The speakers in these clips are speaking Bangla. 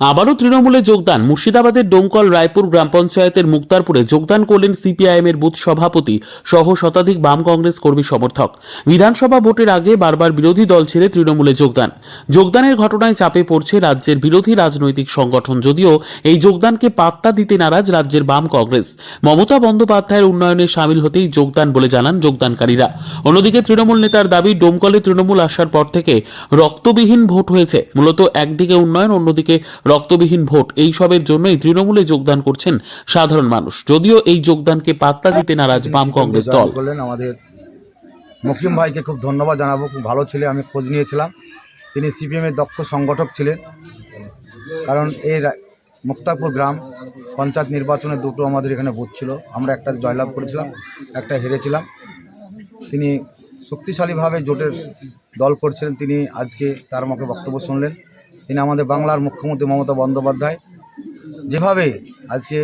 আবারও তৃণমূলে যোগদান। মুর্শিদাবাদের ডোমকল রায়পুর গ্রাম পঞ্চায়েতের মুক্তারপুরে যোগদান করলেন সিপিআইএমের বুথ সভাপতি সহ শতাধিক বাম কংগ্রেস কর্মী সমর্থক। বিধানসভা ভোটের আগে বারবার বিরোধী দল ছেড়ে তৃণমূলে যোগদানের ঘটনায় চাপে পড়ছে রাজ্যের বিরোধী রাজনৈতিক সংগঠন। যদিও এই যোগদানকে পাত্তা দিতে নারাজ রাজ্যের বাম কংগ্রেস। মমতা বন্দ্যোপাধ্যায়ের উন্নয়নে সামিল হতেই যোগদান বলে জানান যোগদানকারীরা। অন্যদিকে তৃণমূল নেতার দাবি, ডোমকলে তৃণমূল আসার পর থেকে রক্তবিহীন ভোট হয়েছে। মূলত একদিকে উন্নয়ন, অন্যদিকে রক্তবিহীন ভোট। এই সবের জন্যই তৃণমূলে যোগদান করছেন সাধারণ মানুষ। যদিও এই যোগদানকে পাত্তা দিতে নারাজ বাম কংগ্রেস দল। আমাদের মকিম ভাইকে খুব ধন্যবাদ জানাবো, খুব ভালো ছেলে। আমি খোঁজ নিয়েছিলাম, তিনি সিপিএমের দক্ষ সংগঠক ছিলেন। কারণ এই মুক্তারপুর গ্রাম পঞ্চায়েত নির্বাচনে দুটো আমাদের এখানে বুথ ছিল, আমরা একটা জয়লাভ করেছিলাম, একটা হেরেছিলাম। তিনি শক্তিশালীভাবে জোটের দল করছিলেন। তিনি আজকে তার মুখে বক্তব্য শুনলেন। তিনি আমাদের বাংলার মুখ্যমন্ত্রী মমতা বন্দ্যোপাধ্যায় যেভাবে আজকে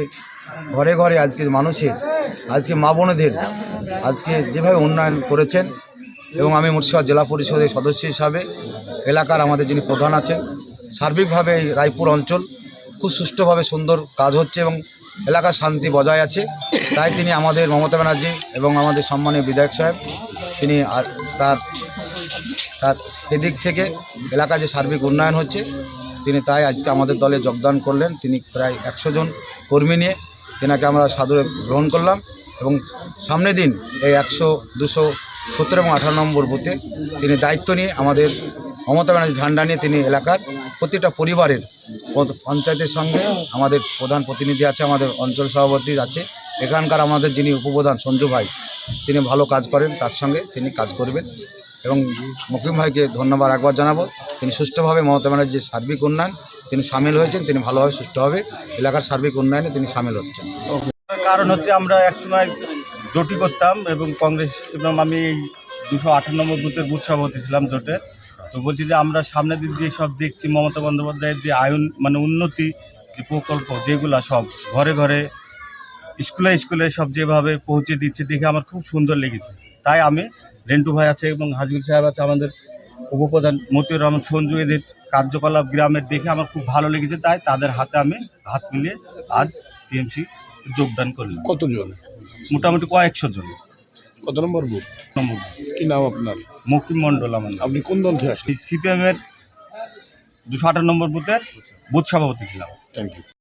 ঘরে ঘরে আজকে মানুষের, আজকে মা বোনেদের আজকে যেভাবে উন্নয়ন করেছেন, এবং আমি মুর্শিদাবাদ জেলা পরিষদের সদস্য হিসাবে এলাকার আমাদের যিনি প্রধান আছেন, সার্বিকভাবে এই রায়পুর অঞ্চল খুব সুষ্ঠুভাবে সুন্দর কাজ হচ্ছে এবং এলাকার শান্তি বজায় আছে। তাই তিনি আমাদের মমতা ব্যানার্জি এবং আমাদের সম্মানীয় বিধায়ক সাহেব, তিনি তার সেদিক থেকে এলাকায় যে সার্বিক উন্নয়ন হচ্ছে, তিনি তাই আজকে আমাদের দলে যোগদান করলেন। তিনি প্রায় 100 জন কর্মী নিয়ে তেনাকে আমরা সাদরে গ্রহণ করলাম এবং সামনের দিন এই 100, 217 এবং 18 নম্বর বুথে তিনি দায়িত্ব নিয়ে আমাদের মমতা ব্যানার্জি ঝান্ডা নিয়ে তিনি এলাকার প্রতিটা পরিবারের পঞ্চায়েতের সঙ্গে আমাদের প্রধান প্রতিনিধি আছে, আমাদের অঞ্চল সভাপতি আছে, এখানকার আমাদের যিনি উপপ্রধান সঞ্জু ভাই, তিনি ভালো কাজ করেন, তার সঙ্গে তিনি কাজ করবেন। এবং মকিম ভাইকে ধন্যবাদ একবার জানাবো। তিনি সুষ্ঠুভাবে মমতা ব্যানার্জির সার্বিক উন্নয়ন তিনি সামিল হয়েছেন, তিনি ভালোভাবে সুষ্ঠুভাবে এলাকার সার্বিক উন্নয়নে তিনি সামিল হচ্ছেন। কারণ হচ্ছে আমরা একসময় জোটই করতাম এবং কংগ্রেস এবং আমি এই 258 নম্বর বুথের বুথ সভাপতি ছিলাম জোটের। তো বলছি যে আমরা সামনের দিন যে সব দেখছি মমতা বন্দ্যোপাধ্যায়ের যে উন্নতি যে প্রকল্প, যেগুলো সব ঘরে ঘরে স্কুলে স্কুলে সব যেভাবে পৌঁছে দিচ্ছে দেখে আমার খুব সুন্দর লেগেছে। তাই আমি, রেন্টু ভাই আছে এবং হাজগুল সাহেব আছে, আমাদের উপপ্রধান মতিউর রহমান সঞ্জু, এদের কার্যকলাপ গ্রামের দেখে আমার খুব ভালো লেগেছে। তাই তাদের হাতে আমি হাত মিলিয়ে আজ টিএমসি যোগদান করলাম। কতজন? মোটামুটি কয়েকশো জন। কত নম্বর বুথ? নম্বর। কি নাম আপনার? মকিম মণ্ডল আমার নাম। আপনি কোন দল থেকে আসলেন? সিপিএমের 258 নম্বর বুথের বুথ সভাপতি ছিলাম। Thank you.